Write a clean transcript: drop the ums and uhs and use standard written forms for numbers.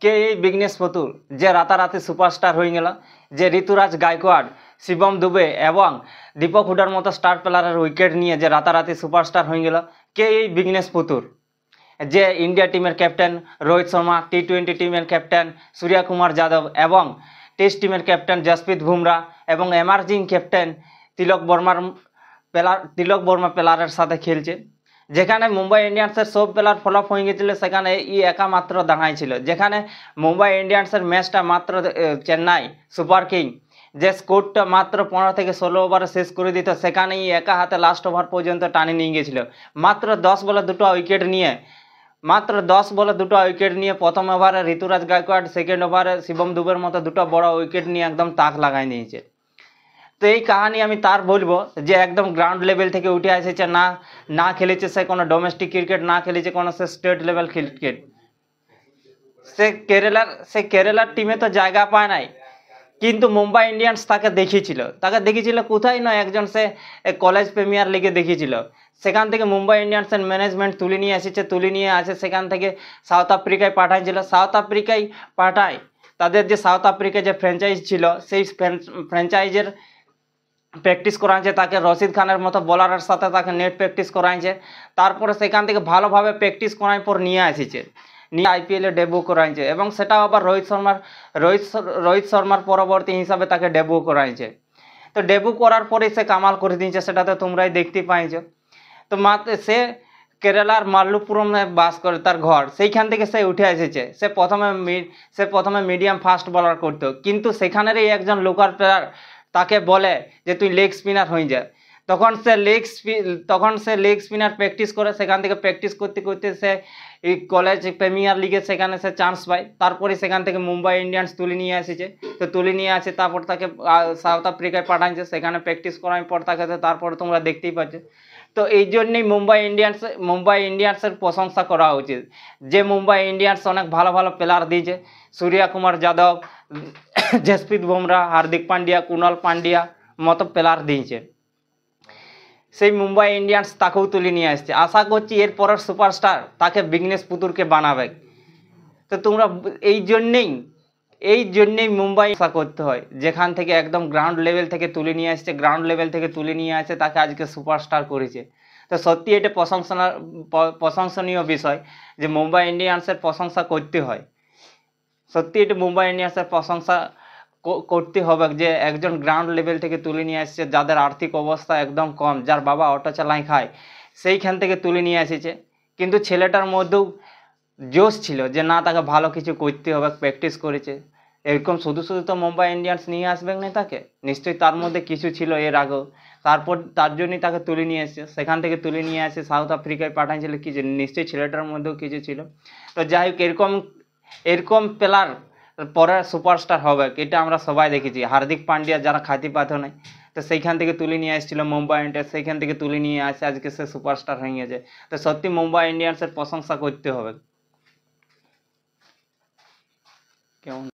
কে এই বিঘ্নেশ পুতুল যে রাতারাতি সুপারস্টার হয়ে গেল, যে ঋতুরাজ গায়কোয়াড়, শিবম দুবে এবং দীপক হুডার মতো স্টার প্লেয়ারের উইকেট নিয়ে যে রাতারাতি সুপারস্টার হয়ে গেল? কে এই বিঘ্নেশ পুতুল যে ইন্ডিয়া টিমের ক্যাপ্টেন রোহিত শর্মা, টি-20 টিমের ক্যাপ্টেন সূর্য কুমার যাদব এবং টেস্ট টিমের ক্যাপ্টেন জসপ্রীত বুমরা এবং এমার্জিং ক্যাপ্টেন তিলক বর্মা প্লেয়ারের সাথে খেলছে। যেখানে মুম্বাই ইন্ডিয়ান্সের সব প্লেয়ার ফ্লপ হয়ে গেছিল, সেখানে ই একা মাত্র দাঁড়াইছিল। যেখানে মুম্বাই ইন্ডিয়ান্সের ম্যাচটা মাত্র চেন্নাই সুপার কিং যে স্কোরটা মাত্র 15 থেকে 16 ওভারে শেষ করে দিত, সেখানে ই একা হাতে লাস্ট ওভার পর্যন্ত টানে নিয়ে গেছিল। মাত্র 10 বলে 2টা উইকেট নিয়ে প্রথম ওভারে ঋতুরাজ গায়কোয়াড়, সেকেন্ড ওভারে শিবম দুবের মতো 2টা বড় উইকেট নিয়ে একদম তাক লাগাই নিয়েছে। তো এই কাহিনী আমি তার বলবো যে একদম গ্রাউন্ড লেভেল থেকে উঠে এসেছে, না খেলেছে সে কোনো ডোমেস্টিক ক্রিকেট, না খেলেছে কোনো সে স্টেট লেভেল ক্রিকেট। সে কেরালার টিমে তো জায়গা পায় নাই, কিন্তু মুম্বাই ইন্ডিয়ান্স তাকে দেখিয়েছিল কোথায় নয়, একজন সে কলেজ প্রিমিয়ার লিগে দেখিয়েছিল। সেখান থেকে মুম্বাই ইন্ডিয়ান্সের ম্যানেজমেন্ট তুলে নিয়ে আসে, সেখান থেকে সাউথ আফ্রিকায় পাঠাইছিল। সাউথ আফ্রিকায় পাঠায় তাদের যে সাউথ আফ্রিকা যে ফ্র্যাঞ্চাইজ ছিল, সেই ফ্র্যাঞ্চাইজের প্র্যাকটিস করাইছে তাকে, রশিদ খানের মতো বোলারের সাথে তাকে নেট প্র্যাকটিস করাইছে। তারপরে সেখান থেকে ভালোভাবে প্র্যাকটিস করাই পর নিয়ে আইপিএলে ডেবিউ করাইছে এবং সেটাও আবার রোহিত শর্মার পরবর্তী হিসাবে তাকে ডেবিউ করাইছে। তো ডেবিউ করার পরে সে কামাল করে দিয়েছে, সেটা তো তোমরাই দেখতে পাইছো। তো সে কেরালার মাল্লুপুরমে বাস করে, তার ঘর সেইখান থেকে সে উঠে এসেছে। সে প্রথমে মিডিয়াম ফাস্ট বোলার করতো, কিন্তু সেখানেরই একজন লোকাল প্লেয়ার তাকে বলে যে তুই লেগ স্পিনার হয়ে যা। তখন সে লেগ স্পিনার প্র্যাকটিস করে, সেখান থেকে প্র্যাকটিস করতে করতে সে এই কলেজ প্রিমিয়ার লিগে সেখানে সে চান্স পায়। তারপরে সেখান থেকে মুম্বাই ইন্ডিয়ান্স তুলে নিয়ে আসে, তারপর তাকে সাউথ আফ্রিকায় পাঠাইছে, সেখানে প্র্যাকটিস করার পর তারপরে তোমরা দেখতেই পাচ্ছ। তো এই জন্যই মুম্বাই ইন্ডিয়ান্সের প্রশংসা করা উচিত, যে মুম্বাই ইন্ডিয়ান্স অনেক ভালো ভালো প্লেয়ার দিয়েছে। সূর্য কুমার যাদব, জসপ্রীত বুমরা, হার্দিক পান্ডিয়া, কুণাল পান্ডিয়া মতো প্লেয়ার দিয়েছে। সেই মুম্বাই ইন্ডিয়ান্স তাকেও তুলে নিয়ে আসছে। আশা করছি এর পরের সুপারস্টার তাকে বিঘ্নেশ পুতুলকে বানাবে। তো তোমরা এই জন্যেই মুম্বাই আশা করতে হয়, যেখান থেকে একদম গ্রাউন্ড লেভেল থেকে তুলে নিয়ে আসে তাকে আজকে সুপারস্টার করেছে। তো সত্যি এটা প্রশংসনীয় বিষয় যে মুম্বাই ইন্ডিয়ান্সের প্রশংসা করতে হয়। সত্যি এটা মুম্বাই ইন্ডিয়ান্সের প্রশংসা করতে হবে যে একজন গ্রাউন্ড লেভেল থেকে তুলে নিয়ে আসছে, যাদের আর্থিক অবস্থা একদম কম, যার বাবা অটো চালাই খায়, সেইখান থেকে তুলে নিয়ে এসেছে। কিন্তু ছেলেটার মধ্যেও জোশ ছিল যে না, তাকে ভালো কিছু করতে হবে, প্র্যাকটিস করেছে। এরকম শুধু তো মুম্বাই ইন্ডিয়ান্স নিয়ে আসবে না তাকে, নিশ্চয়ই তার মধ্যে কিছু ছিল এর আগেও। তার জন্যই তাকে তুলে নিয়ে এসেছে, সেখান থেকে তুলে নিয়ে আসে সাউথ আফ্রিকায় পাঠাইছিল, কিছু নিশ্চয়ই ছেলেটার মধ্যেও কিছু ছিল। তো যাই হোক, এরকম প্লেয়ার পরে সুপারস্টার হবে, এটা আমরা সবাই দেখেছি। হার্দিক পান্ডিয়া যারা খাতি পাত নাই, তো সেইখান থেকে তুলে নিয়ে আসছিল মুম্বাই ইন্ডিয়ান্স, সেইখান থেকে তুলে নিয়ে আসে আজকে সে সুপারস্টার হয়ে গেছে। তো সত্যি মুম্বাই ইন্ডিয়ান্সের প্রশংসা করতে হবে। কেমন?